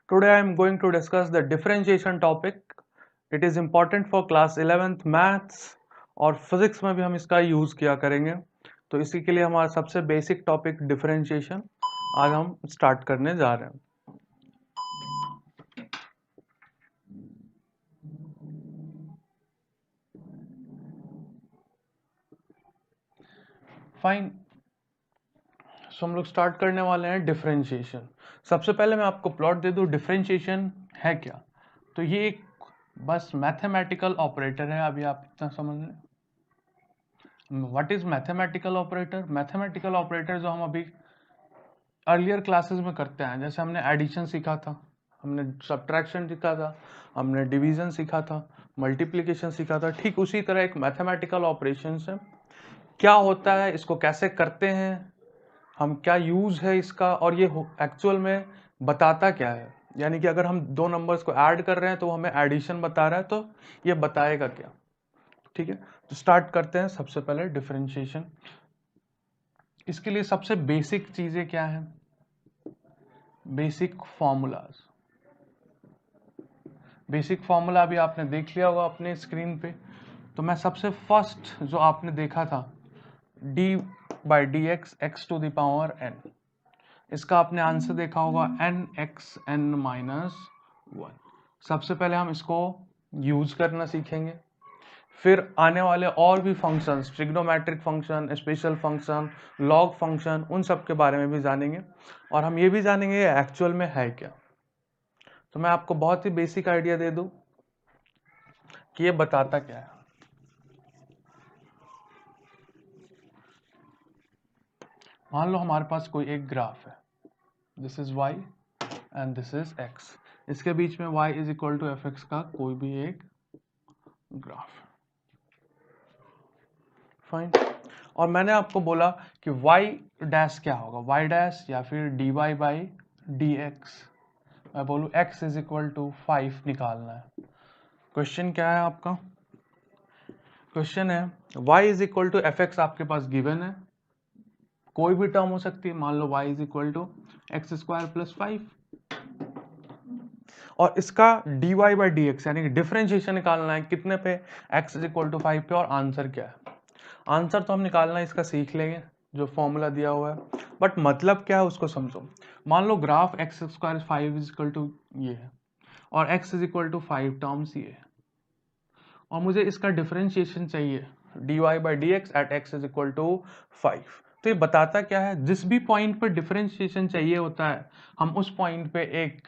Today I am going to discuss the differentiation topic. It is important for class 11th maths और physics में भी हम इसका use किया करेंगे। तो इसी के लिए हमारा सबसे बेसिक टॉपिक डिफरेंशिएशन आज हम स्टार्ट करने जा रहे हैं। फाइन, सो हम लोग स्टार्ट करने वाले हैं डिफरेंशिएशन। सबसे पहले मैं आपको प्लॉट दे दूं, डिफरेंशिएशन है क्या। तो ये एक बस मैथमेटिकल ऑपरेटर है, अभी आप इतना समझ लें। What is mathematical operator? Mathematical operator जो हम अभी अर्लियर क्लासेस में करते हैं, जैसे हमने एडिशन सीखा था, हमने सब्ट्रैक्शन सीखा था, हमने डिवीजन सीखा था, मल्टीप्लिकेशन सीखा था, ठीक उसी तरह एक मैथमेटिकल ऑपरेशन है। क्या होता है, इसको कैसे करते हैं हम, क्या यूज है इसका, और ये एक्चुअल में बताता क्या है। यानी कि अगर हम दो नंबर्स को ऐड कर रहे हैं तो हमें एडिशन बता रहा है, तो ये बताएगा क्या। ठीक है, तो स्टार्ट करते हैं। सबसे पहले डिफरेंशिएशन, इसके लिए सबसे बेसिक चीजें क्या है, बेसिक फॉर्मूलाज। बेसिक फॉर्मूला अभी आपने देख लिया होगा अपने स्क्रीन पे। तो मैं सबसे फर्स्ट जो आपने देखा था d by d x x to the power n, इसका आपने आंसर देखा होगा nxn-1। सबसे पहले हम इसको यूज करना सीखेंगे, फिर आने वाले और भी functions, trigonometric function, special function, log function, उन सब के बारे में भी जानेंगे। और हम ये भी जानेंगे एक्चुअल में है क्या। तो मैं आपको बहुत ही बेसिक आइडिया दे दूं कि ये बताता क्या है। मान लो हमारे पास कोई एक ग्राफ है, this is y and this is x, इसके बीच में y is equal to f x का कोई भी एक ग्राफ। फाइन, और मैंने आपको बोला कि y डैश क्या होगा, y डैश या फिर dy बाई डी एक्स। मैं बोलूँ x इज इक्वल टू 5 निकालना है। क्वेश्चन क्या है आपका? क्वेश्चन है y is equal to f x, आपके पास गिवन है, कोई भी टर्म हो सकती है। मान लो y is equal to x square plus 5, और इसका dy बाई डी एक्स यानी कि डिफरेंशिएशन निकालना है कितने पे, x इज इक्वल टू 5 पे। और आंसर क्या है? आंसर तो हम निकालना इसका सीख लेंगे, जो फॉर्मूला दिया हुआ है, बट मतलब क्या है उसको समझो। मान लो graph x square 5 is equal to ये है, और x is equal to 5 terms ये है, और मुझे इसका डिफरेंशिएशन चाहिए dy by d x at x is equal to 5। तो ये बताता क्या है, जिस भी पॉइंट पर डिफरेंशिएशन चाहिए होता है, हम उस पॉइंट पे एक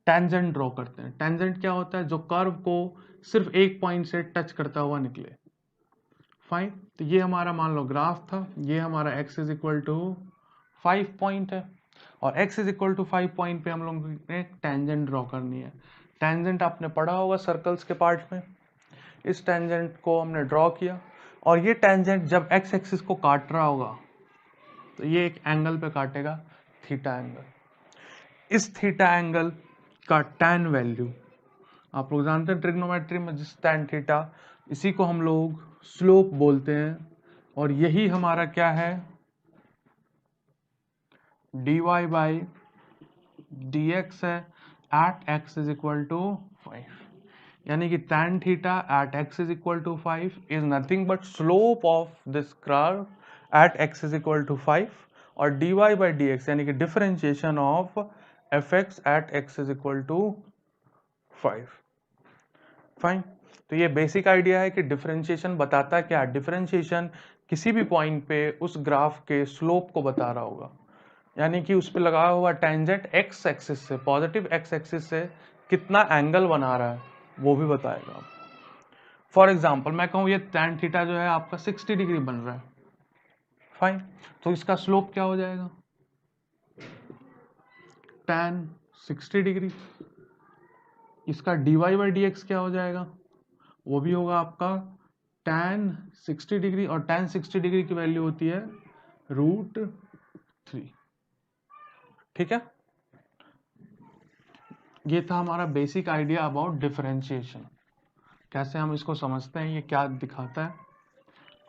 टेंजेंट ड्रॉ करते हैं। टेंजेंट क्या होता है? जो कर्व को सिर्फ एक पॉइंट से टच करता हुआ निकले। फाइन, तो ये हमारा मान लो ग्राफ था, ये हमारा x is equal to 5 point है, और x is equal to 5 point पे हम लोग ने टेंजेंट ड्रॉ करनी है। टेंजेंट आपने पढ़ा होगा सर्कल्स के पार्ट में। इस टेंजेंट को हमने ड्रॉ किया, और ये टेंजेंट जब x एक्सिस को काट रहा होगा तो ये एक एंगल पे काटेगा, थीटा एंगल। इस थीटा एंगल का tan वैल्यू आप लोग जानते हैं ट्रिग्नोमेट्री में, जिस tan थीटा, इसी को हम लोग स्लोप बोलते हैं, और यही हमारा क्या है, dy बाई डी एक्स है at x is equal to 5। यानी कि tan theta at x is equal to 5 is nothing but slope of this curve at x is equal to 5, और dy बाई डी एक्स यानी कि differentiation of f x at x is equal to 5। Fine, तो ये basic idea है कि differentiation बताता क्या। Differentiation किसी भी पॉइंट पे उस ग्राफ के स्लोप को बता रहा होगा, यानी कि उस पे लगाया हुआ टेंजेंट एक्स एक्सिस से, पॉजिटिव एक्स एक्सिस से कितना एंगल बना रहा है वो भी बताएगा। फॉर एग्जाम्पल मैं कहूँ ये tan थीटा जो है आपका 60 डिग्री बन रहा है। फाइन, तो इसका स्लोप क्या हो जाएगा, tan 60 डिग्री। इसका dy बाई डी एक्स क्या हो जाएगा, वो भी होगा आपका tan 60 डिग्री, और tan 60 डिग्री की वैल्यू होती है √3। ठीक है, ये था हमारा बेसिक आइडिया अबाउट डिफरेंशिएशन, कैसे हम इसको समझते हैं, ये क्या दिखाता है।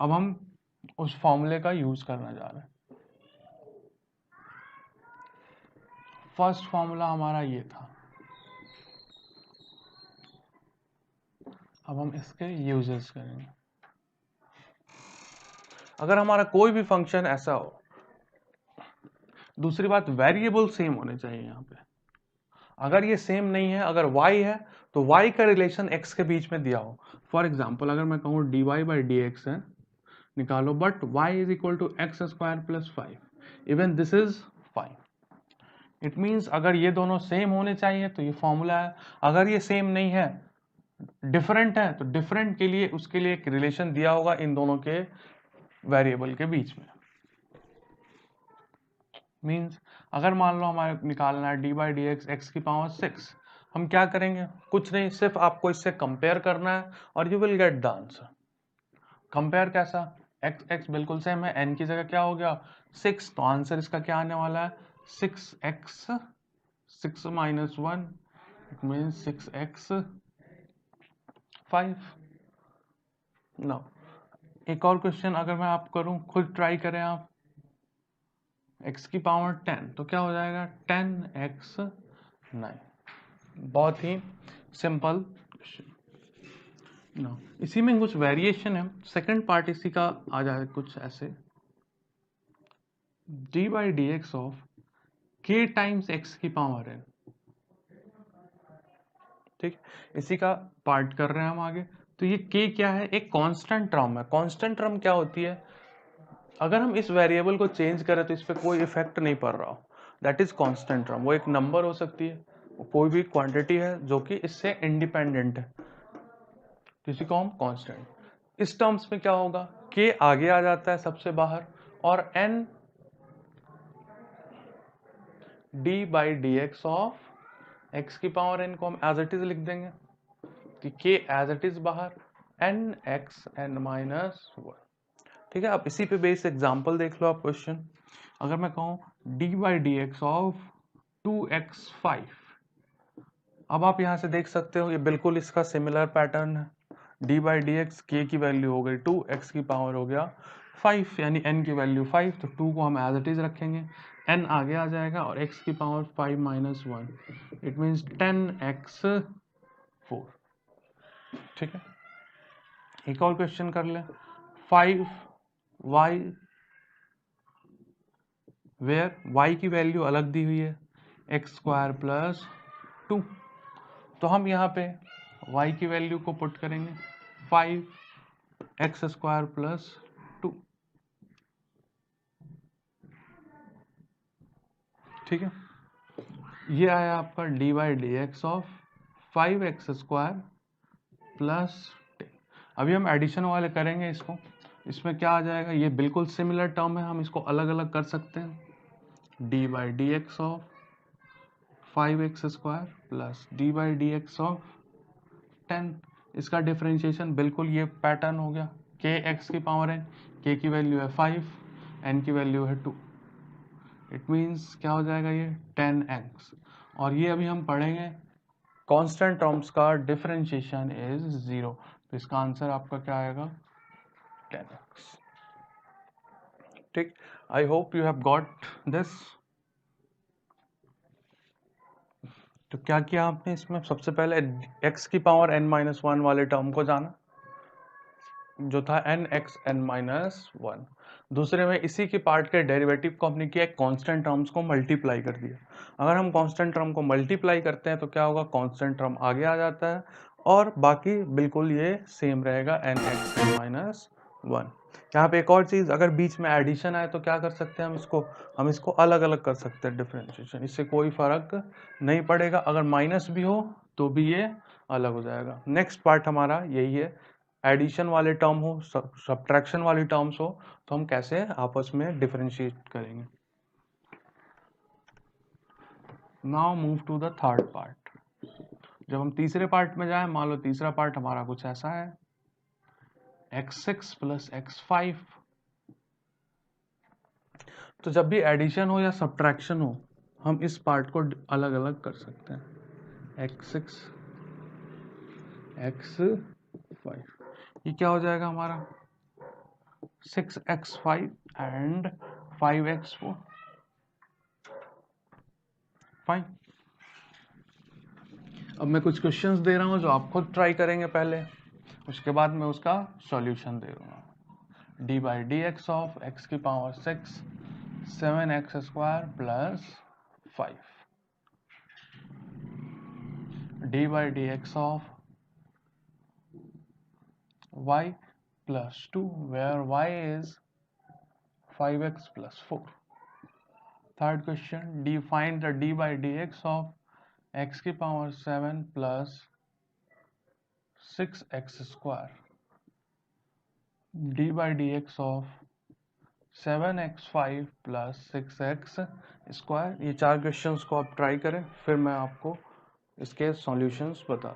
अब हम उस फॉर्मूले का यूज करना जा रहे हैं। फर्स्ट फॉर्मूला हमारा ये था। अब हम इसके यूजेस करेंगे। अगर हमारा कोई भी फंक्शन ऐसा हो, दूसरी बात वेरिएबल सेम होने चाहिए यहाँ पे। अगर ये सेम नहीं है, अगर y है तो y का रिलेशन x के बीच में दिया हो। फॉर एग्जाम्पल अगर मैं कहूँ dy बाई डी एक्स है निकालो, but y is equal to x square plus 5, even this is fine. It means अगर ये दोनों सेम होने चाहिए तो ये फॉर्मूला है। अगर ये सेम नहीं है, डिफरेंट है, तो डिफरेंट के लिए उसके लिए एक रिलेशन दिया होगा इन दोनों के वेरिएबल के बीच में। मीन्स अगर मान लो हमारे निकालना है d by d x x की पावर 6, हम क्या करेंगे? कुछ नहीं, सिर्फ आपको इससे कंपेयर करना है और you will get the answer. Compare कैसा? एक्स एक्स बिल्कुल सेम है, एन की जगह क्या हो गया 6, तो आंसर इसका क्या आने वाला है 6x, 6 minus 1, it means 6x 5। No, एक और क्वेश्चन अगर मैं आप करूं, खुद ट्राई करें आप। x की पावर 10 तो क्या हो जाएगा 10x 9। बहुत ही सिंपल क्वेश्चन। इसी में कुछ वेरिएशन है। सेकंड पार्ट इसी का आ जाए कुछ ऐसे, D by d x of k times x की पावर n। ठीक, इसी का पार्ट कर रहे हैं हम आगे। तो ये k क्या है? एक कांस्टेंट टर्म है। कांस्टेंट टर्म क्या होती है? अगर हम इस वेरिएबल को चेंज करें तो इस पर कोई इफेक्ट नहीं पड़ रहा हो, दैट इज कांस्टेंट टर्म। वो एक नंबर हो सकती है, कोई भी क्वांटिटी है जो कि इससे इंडिपेंडेंट है, किसी को हम कांस्टेंट। इस टर्म्स में क्या होगा, k आगे आ जाता है सबसे बाहर, और n D by d x of x की पावर n को हम एज इट इज लिख देंगे कि k एज इट इज बाहर, n x n माइनस 1। ठीक है, अब इसी पे बेस्ड एग्जांपल देख लो आप क्वेश्चन। अगर मैं कहूँ D by d x of 2x5, अब आप यहाँ से देख सकते हो ये बिल्कुल इसका सिमिलर पैटर्न है। डी बाई डी एक्स, के की वैल्यू हो गई 2, एक्स की पावर हो गया 5, यानी n की वैल्यू 5, तो 2 को हम एज इट इज रखेंगे, n आगे आ जाएगा और x की power 5 minus 1, it means 10x4। ठीक है, एक और क्वेश्चन कर ले, 5y वेयर y की वैल्यू अलग दी हुई है एक्स स्क्वायर प्लस 2, तो हम यहाँ पे y की वैल्यू को पुट करेंगे 5x स्क्वायर प्लस 2। ठीक है, ये आया आपका D by d x of 5x square plus 10। अभी हम एडिशन वाले करेंगे इसको, इसमें क्या आ जाएगा, ये बिल्कुल सिमिलर टर्म है, हम इसको अलग अलग कर सकते हैं। D by d x of 5x square plus D by d x of 10, इसका डिफरेंशिएशन बिल्कुल ये पैटर्न हो गया, k x की पावर n, k की वैल्यू है 5, n की वैल्यू है 2, इट मीन्स क्या हो जाएगा ये 10x। और ये अभी हम पढ़ेंगे कांस्टेंट टर्म्स का डिफरेंशिएशन इज 0, तो इसका आंसर आपका क्या आएगा 10x। ठीक, I hope you have got this. तो क्या किया आपने इसमें, सबसे पहले x की पावर n माइनस 1 वाले टर्म को जाना जो था nx n माइनस 1। दूसरे में इसी के पार्ट के डेरिवेटिव को हमने किया कांस्टेंट टर्म्स को मल्टीप्लाई कर दिया। अगर हम कांस्टेंट टर्म को मल्टीप्लाई करते हैं तो क्या होगा, कांस्टेंट टर्म आगे आ जाता है और बाकी बिल्कुल ये सेम रहेगा nx n माइनस 1। यहाँ पे एक और चीज, अगर बीच में एडिशन आए तो क्या कर सकते हैं हम इसको अलग अलग कर सकते हैं डिफरेंशिएशन, इससे कोई फर्क नहीं पड़ेगा। अगर माइनस भी हो तो भी ये अलग हो जाएगा। नेक्स्ट पार्ट हमारा यही है, एडिशन वाले टर्म हो, सब्ट्रैक्शन वाली टर्म्स हो, तो हम कैसे आपस में डिफरेंशिएट करेंगे। Now move to the third part. जब हम तीसरे पार्ट में जाएं, मान लो तीसरा पार्ट हमारा कुछ ऐसा है, x6 प्लस x5। तो जब भी एडिशन हो या सब्ट्रैक्शन हो, हम इस पार्ट को अलग अलग कर सकते हैं, x6 x5, ये क्या हो जाएगा हमारा 6x5 एंड 5x4, फाइन। अब मैं कुछ क्वेश्चंस दे रहा हूँ जो आप खुद ट्राई करेंगे पहले, उसके बाद मैं उसका सॉल्यूशन दे दूंगा। D by d x of x की power 6 7x square plus 5 d by d x of y plus 2 where y is 5x plus 4. Third question, find the d by dx of x की power 7 plus 6x square. d by dx of 7x5 plus 6x square. ये चार questions को आप try करें, फिर मैं आपको इसके सॉल्यूशंस बता।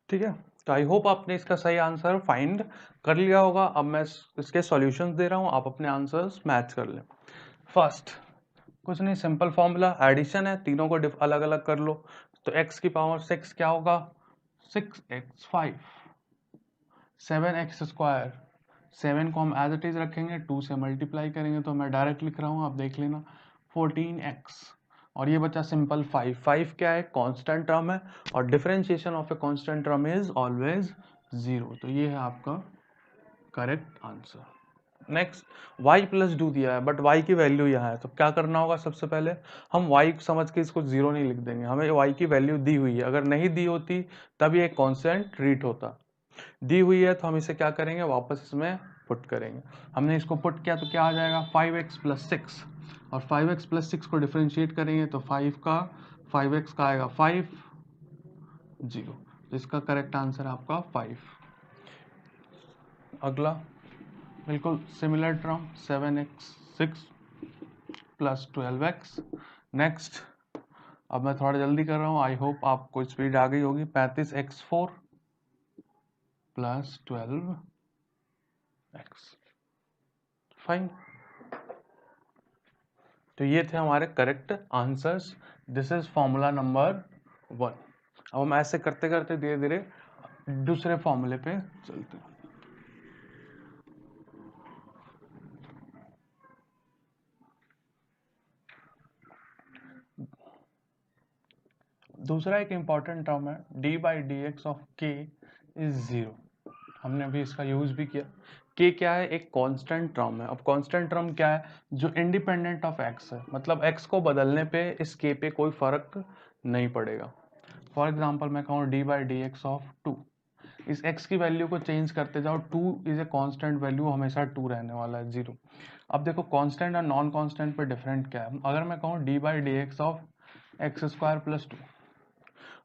ठीक है, तो आई होप आपने इसका सही आंसर फाइंड कर लिया होगा। अब मैं इसके सॉल्यूशंस दे रहा हूँ, आप अपने आंसर्स मैच कर लें। फर्स्ट, कुछ नहीं, सिंपल फॉर्मूला एडिशन है, तीनों को अलग अलग कर लो। तो x की पावर 6 क्या होगा, 6x5 7x स्क्वायर, 7 को हम एज इट इज रखेंगे, 2 से मल्टीप्लाई करेंगे, तो मैं डायरेक्ट लिख रहा हूँ, आप देख लेना 14x, और ये बचा सिंपल 5 क्या है, कांस्टेंट टर्म है, और differentiation of a constant term is always 0, तो ये है आपका correct answer. Next, y plus 2 दिया है, बट y की वैल्यू यहाँ है, तो क्या करना होगा, सबसे पहले हम y समझ के इसको 0 नहीं लिख देंगे, हमें y की वैल्यू दी हुई है, अगर नहीं दी होती तब ये कांस्टेंट ट्रीट होता, दी हुई है तो हम इसे क्या करेंगे, वापस इसमें पुट करेंगे। हमने इसको पुट किया तो क्या आ जाएगा, 5x प्लस 6, और 5x प्लस 6 को डिफरेंशिएट करेंगे तो 5x का आएगा 5 0, इसका करेक्ट आंसर आपका 5। अगला बिल्कुल similar term 7x 6 plus 12x। Next, अब मैं थोड़ा जल्दी कर रहा हूँ, आई होप आपको स्पीड आ गई होगी। 35x4 plus 12x, fine. तो ये थे हमारे correct answers, this is formula number 1। अब हम ऐसे करते करते धीरे धीरे दूसरे फॉर्मूले पे चलते हैं। दूसरा एक इंपॉर्टेंट टर्म है, d by d x of के इज 0, हमने अभी इसका यूज भी किया। के क्या है, एक कांस्टेंट टर्म है। अब कांस्टेंट टर्म क्या है, जो इंडिपेंडेंट ऑफ एक्स है, मतलब एक्स को बदलने पे इस के पे कोई फर्क नहीं पड़ेगा। फॉर एग्जाम्पल मैं कहूँ D by d x of 2, इस x की वैल्यू को चेंज करते जाओ, 2 इज ए कांस्टेंट वैल्यू, हमेशा 2 रहने वाला है, 0। अब देखो कांस्टेंट और नॉन कांस्टेंट पे डिफरेंट क्या है, अगर मैं कहूँ D by d x of x square plus 2,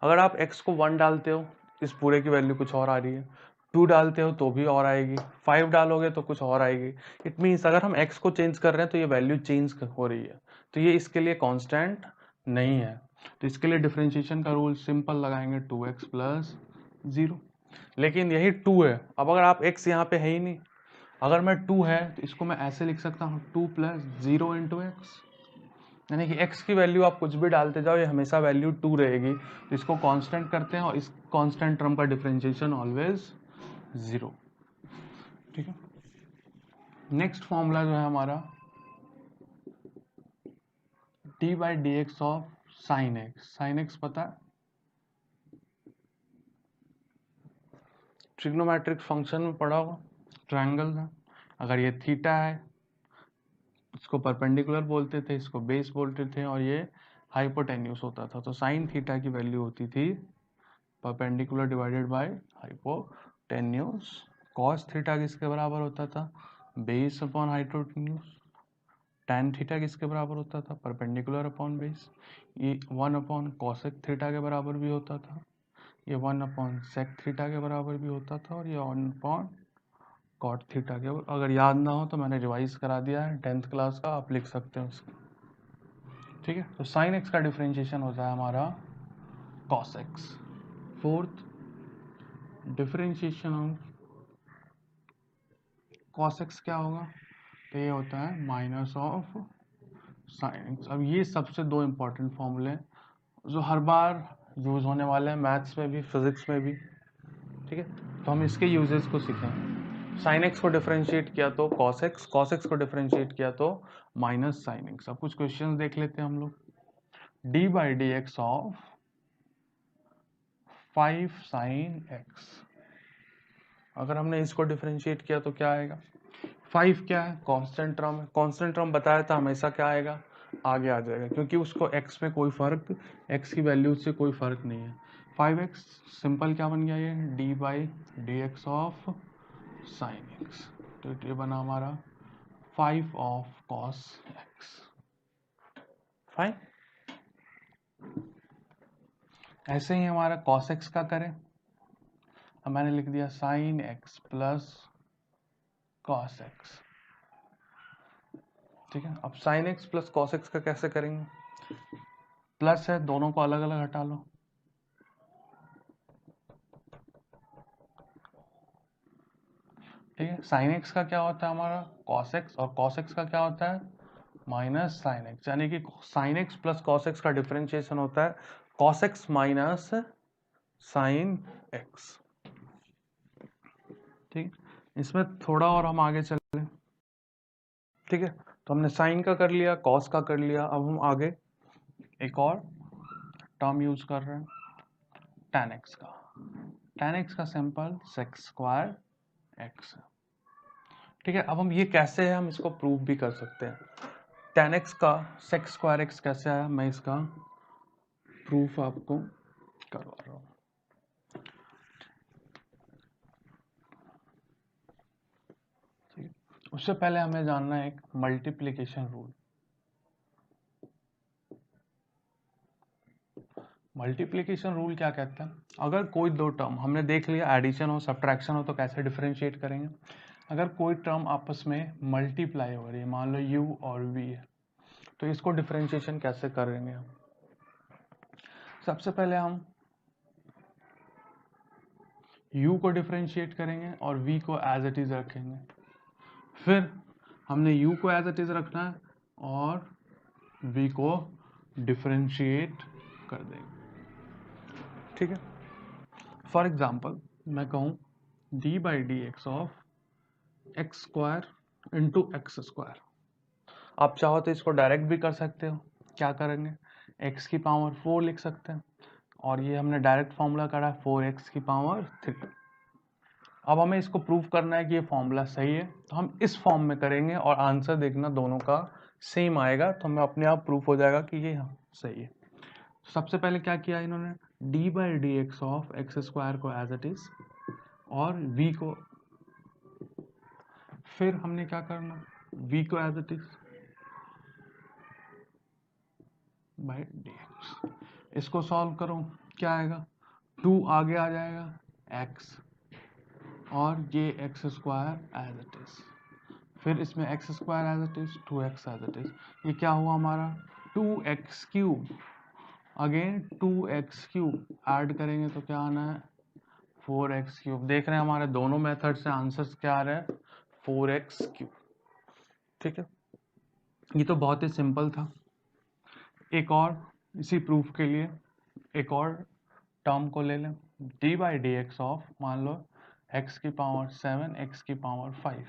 अगर आप x को 1 डालते हो इस पूरे की वैल्यू कुछ और आ रही है, 2 डालते हो तो भी और आएगी, 5 डालोगे तो कुछ और आएगी। इट मीन्स अगर हम x को चेंज कर रहे हैं तो ये वैल्यू चेंज हो रही है, तो ये इसके लिए कांस्टेंट नहीं है। तो इसके लिए डिफरेंशिएशन का रूल सिंपल लगाएंगे, 2x प्लस 0। लेकिन यही 2 है, अब अगर आप x यहाँ पे है ही नहीं, अगर मैं 2 है तो इसको मैं ऐसे लिख सकता हूँ 2 प्लस 0 इंटू एक्स, यानी कि x की वैल्यू आप कुछ भी डालते जाओ ये हमेशा वैल्यू 2 रहेगी, तो इसको कांस्टेंट करते हैं और इस कांस्टेंट टर्म का डिफरेंशिएशन ऑलवेज 0। ठीक है, नेक्स्ट फॉर्मूला जो है हमारा D by d x of sine x. Sine x पता है, ट्रिग्नोमेट्रिक फंक्शन में पढ़ा होगा, ट्रायंगल है, अगर ये थीटा है इसको परपेंडिकुलर बोलते थे, इसको बेस बोलते थे, और ये हाइपोटेन्यूस होता था, तो साइन थीटा की वैल्यू होती थी perpendicular divided by hypotenuse. Cos theta किसके बराबर होता था, base upon hypotenuse. Tan theta किसके बराबर होता था, परपेंडिकुलर अपॉन बेस। ये 1 अपॉन कॉसेक थीटा के बराबर भी होता था, ये 1 अपॉन सेक थीटा के बराबर भी होता था, और ये 1 अपॉन कॉट थीटा के। अगर याद ना हो तो मैंने रिवाइज करा दिया है 10th क्लास का, आप लिख सकते हैं उसको। ठीक है, तो साइन एक्स का डिफरेंशिएशन होता है हमारा cos x. Fourth, differentiation of cos x क्या होगा, तो ये होता है माइनस ऑफ साइन एक्स। अब ये सबसे दो इंपॉर्टेंट फॉर्मूले हैं जो हर बार यूज होने वाले हैं, मैथ्स में भी फिजिक्स में भी। ठीक है, तो हम इसके यूजेस को सीखेंगे। साइन एक्स को डिफरेंशिएट किया तो कॉस एक्स, कॉस एक्स को डिफरेंशिएट किया तो माइनस साइन एक्स। अब कुछ क्वेश्चन देख लेते हैं हम लोग। D by d x of 5 sine x, अगर हमने इसको डिफरेंशिएट किया तो क्या आएगा? 5 क्या है? कांस्टेंट टर्म है, कांस्टेंट टर्म बताया था हमेशा क्या आएगा? आगे आ जाएगा, क्योंकि उसको x में कोई फर्क, x की वैल्यू से कोई फर्क नहीं है। 5x सिंपल क्या बन गया ये? D by d x of sine x, तो ये बना हमारा 5 ऑफ कॉस एक्स। फाइन। ऐसे ही हमारा कॉस एक्स का करें, अब मैंने लिख दिया sine x plus cos x. ठीक है, अब sine x plus cos x का कैसे करेंगे? प्लस है, दोनों को अलग अलग हटा लो। ठीक है, साइन एक्स का क्या होता है हमारा? कॉस एक्स, और कॉस एक्स का क्या होता है? माइनस साइन एक्स, यानी कि sine x plus cos x का डिफरेंशिएशन होता है cos x minus sine x. ठीक, इसमें थोड़ा और हम आगे चले। ठीक है, तो हमने साइन का कर लिया, कॉस का कर लिया, अब हम आगे एक और टर्म यूज कर रहे हैं, tan एक्स का। tan एक्स का सिंपल सेक स्क्वायर एक्स। ठीक है, अब हम ये कैसे है, हम इसको प्रूव भी कर सकते हैं। tan एक्स का सेक स्क्वायर एक्स कैसे आया, मैं इसका प्रूफ आपको करवा रहा हूँ। ठीक है, उससे पहले हमें जानना है एक मल्टीप्लिकेशन रूल। मल्टीप्लिकेशन रूल क्या कहता है? अगर कोई दो टर्म, हमने देख लिया एडिशन हो सब्ट्रैक्शन हो तो कैसे डिफरेंशिएट करेंगे। अगर कोई टर्म आपस में मल्टीप्लाई हो रही है, मान लो u और v है, तो इसको डिफरेंशिएशन कैसे करेंगे हम? सबसे पहले हम u को डिफरेंशिएट करेंगे और v को एज इट इज रखेंगे। फिर हमने u को एज इट इज रखना है और v को डिफरेंशिएट कर देंगे। ठीक है, फॉर एग्जाम्पल मैं कहूँ D by d x of x square into x square. आप चाहो तो इसको डायरेक्ट भी कर सकते हो, क्या करेंगे? x की पावर 4 लिख सकते हैं, और ये हमने डायरेक्ट फॉर्मूला करा 4x की पावर 3। अब हमें इसको प्रूव करना है कि ये फॉर्मूला सही है, तो हम इस फॉर्म में करेंगे और आंसर देखना दोनों का सेम आएगा, तो हमें अपने आप प्रूफ हो जाएगा कि ये सही है। सबसे पहले क्या किया इन्होंने? D by d x of x square को एज इट इज और v को, फिर हमने क्या करना? v को as it is by d x. इसको सॉल्व करो, क्या आएगा? 2 आगे आ जाएगा x, और ये x square as it is, फिर इसमें x square as it is, 2x as it is. ये क्या हुआ हमारा? 2x cube, again 2x cube, add करेंगे तो क्या आना है? 4x cube. देख रहे हैं हमारे दोनों मेथड से आंसर्स क्या आ रहे हैं? 4x cube. ठीक है, ये तो बहुत ही सिंपल था। एक और इसी प्रूफ के लिए एक और टर्म को ले लें, D by d x of, मान लो x की पावर 7 x की पावर 5।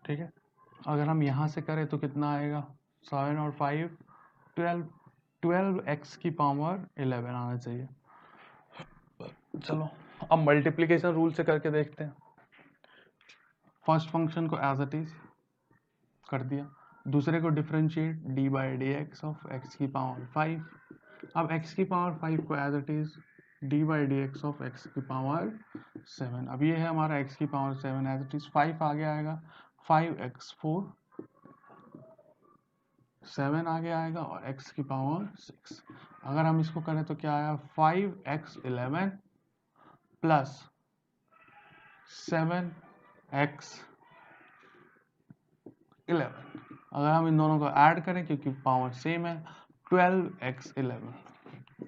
ठीक है, अगर हम यहाँ से करें तो कितना आएगा? 7 और 5 12, 12x की पावर 11 आना चाहिए। चलो अब मल्टीप्लिकेशन रूल से करके देखते हैं। फर्स्ट फंक्शन को एज इट इज कर दिया, दूसरे को differentiate d by d x of x की पावर 5। अब x की पावर 5 को as it is d by d x of x की पावर 7। अब ये है हमारा x की पावर 7 एज इट इज, 5 आगे आएगा, 5x4, 7 आगे आएगा और x की पावर 6। अगर हम इसको करें तो क्या आया? 5x11 plus 7x11। अगर हम इन दोनों को ऐड करें, क्योंकि पावर सेम है, 12x11।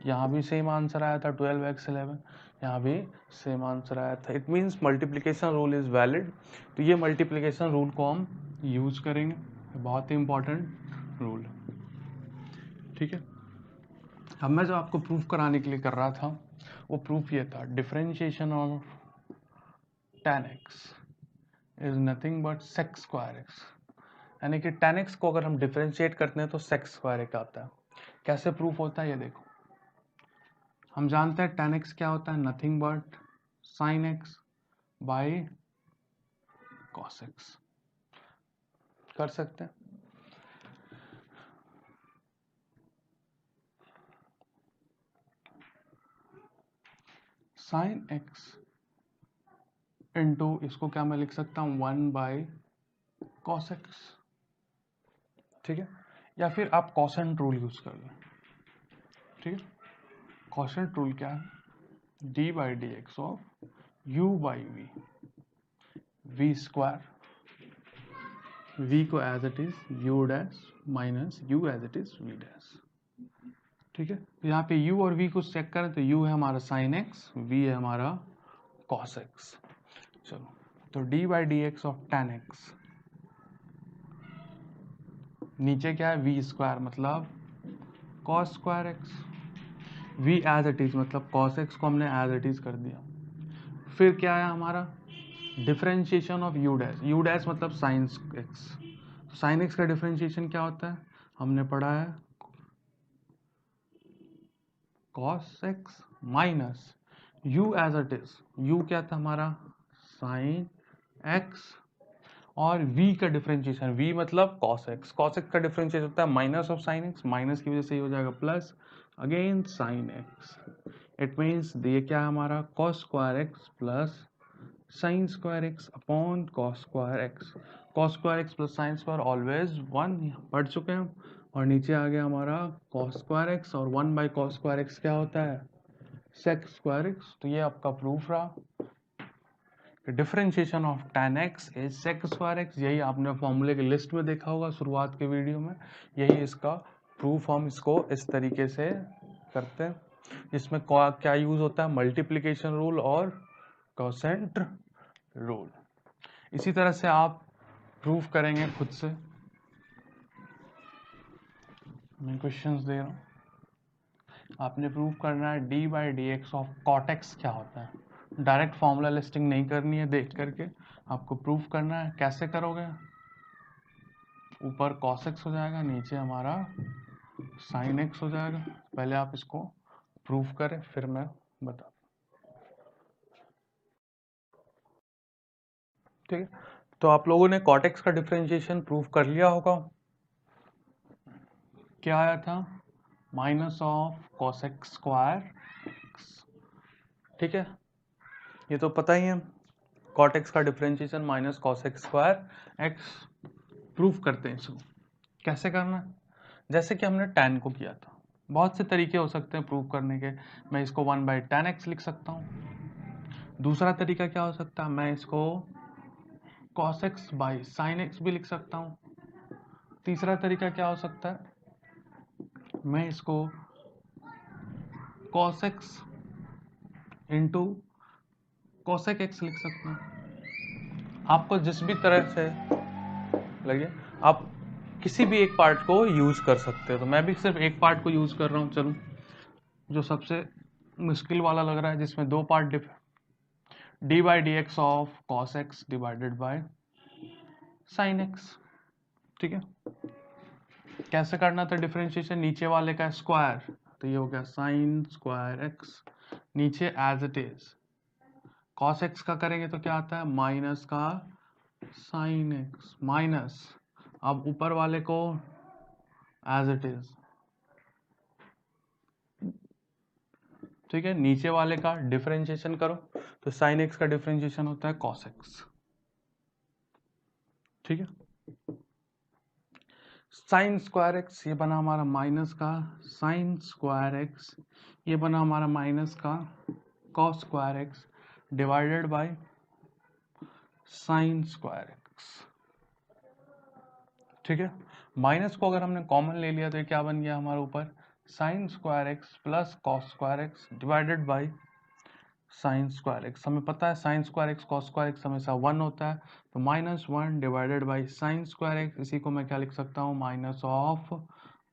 यहाँ भी सेम आंसर आया था 12x11, यहाँ भी सेम आंसर आया था। It means multiplication rule is valid. तो ये मल्टीप्लिकेशन रूल को हम यूज करेंगे, बहुत ही इंपॉर्टेंट रूल है। ठीक है, अब मैं जो आपको प्रूफ कराने के लिए कर रहा था वो प्रूफ ये था, differentiation of tan x is nothing but sec square x, यानी कि tan x को अगर हम डिफरेंशिएट करते हैं तो सेक स्क्वायर एक्स आता है। कैसे प्रूफ होता है ये देखो, हम जानते हैं tan x क्या होता है, nothing but sine x by cos x. कर सकते हैं, साइन एक्स इंटू इसको क्या मैं लिख सकता हूँ 1 बाई कॉस एक्स, ठीक है। या फिर आप कॉसेंट रूल यूज कर लो, ठीक है। कॉसेंट रूल क्या है, d by d x of u by v, v square, v को as it is u dash minus u as it is v dash, ठीक है। यहाँ पे u और v को चेक करें तो u है हमारा साइन एक्स, v है हमारा कॉस एक्स। चलो तो d by d x of tan x, नीचे क्या है v स्क्वायर मतलब cos square x, v as it is मतलब कॉस एक्स को हमने एज इट इज कर दिया। फिर क्या है हमारा डिफरेंशिएशन ऑफ u डैश मतलब साइन एक्स, साइन एक्स का डिफरेंशिएशन क्या होता है, हमने पढ़ा है cos x minus u as it is, u क्या था हमारा साइन एक्स, और v का डिफरेंशिएशन, v मतलब cos x, cos x का डिफरेंशिएशन होता है minus of sine x, minus की वजह से ये हो जाएगा plus again sine x। It means ये क्या है हमारा cos square x plus sine square x upon cos square x, cos square x plus sine square always 1 पढ़ चुके हैं हम। और नीचे आ गया हमारा cos स्क्वायर x और 1 बाई cos स्क्वायर x क्या होता है sec स्क्वायर x। तो ये आपका प्रूफ रहा, differentiation of tan x is sec square x। यही आपने फॉर्मूले के लिस्ट में देखा होगा शुरुआत के वीडियो में, यही इसका प्रूफ हम इसको इस तरीके से करते हैं। इसमें क्या यूज होता है, मल्टीप्लिकेशन रूल और कोसेंट रूल। इसी तरह से आप प्रूफ करेंगे खुद से, मैं क्वेश्चंस दे रहा हूँ, आपने प्रूफ करना है d by d x of cot x क्या होता है। डायरेक्ट फॉर्मूला लिस्टिंग नहीं करनी है, देख करके आपको प्रूफ करना है। कैसे करोगे, ऊपर cos x हो जाएगा, नीचे हमारा sin x हो जाएगा। पहले आप इसको प्रूफ करें फिर मैं बता, ठीक है। तो आप लोगों ने cot x का डिफरेंशिएशन प्रूफ कर लिया होगा, क्या आया था minus of cos x square, ठीक है। ये तो पता ही है, cot x का differentiation minus cos x square x। Proof करते हैं इसको, कैसे करना है, जैसे कि हमने tan को किया था। बहुत से तरीके हो सकते हैं प्रूव करने के, मैं इसको 1 बाई tan x लिख सकता हूँ। दूसरा तरीका क्या हो सकता है, मैं इसको cos x by sin x भी लिख सकता हूँ। तीसरा तरीका क्या हो सकता है, मैं इसको cos x into cosec x लिख सकता हूँ। आपको जिस भी तरह से लगे आप किसी भी एक पार्ट को यूज कर सकते हो। तो मैं भी सिर्फ एक पार्ट को यूज कर रहा हूँ। चलो, जो सबसे मुश्किल वाला लग रहा है, जिसमें दो part D by d x of cos x divided by sine x, ठीक है। कैसे करना था डिफरेंशिएशन, नीचे वाले का स्क्वायर, तो ये हो गया साइन स्क्वायर एक्स, नीचे as it is cos x का करेंगे तो क्या आता है माइनस का साइन एक्स माइनस, अब ऊपर वाले को एज इट इज, ठीक है। नीचे वाले का डिफरेंशिएशन करो तो साइन एक्स का डिफरेंशिएशन होता है कॉस एक्स, ठीक है। साइन स्क्वायर एक्स ये बना हमारा माइनस का साइन स्क्वायर एक्स, ये बना हमारा माइनस का cos square x divided by sine square x, ठीक है। माइनस को अगर हमने कॉमन ले लिया तो ये क्या बन गया हमारे ऊपर sign square x plus cos square x divided by sine square x. हमें पता है sign square x cos square x हमेशा 1 होता है, तो -1 divided by sine square x, इसी को मैं क्या लिख सकता हूँ minus of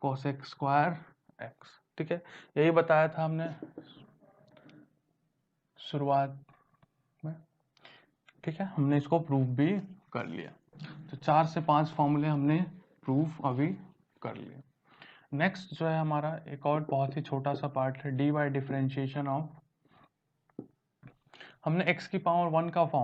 cos x square x, ठीक है। यही बताया था हमने शुरुआत में, ठीक है। हमने इसको प्रूफ भी कर लिया। तो 4 से 5 फॉर्मूले हमने प्रूफ अभी कर लिए। नेक्स्ट जो है हमारा एक और बहुत ही छोटा सा पार्ट है dy डिफरेंशिएशन ऑफ, हमने x की पावर 1 का फॉर्म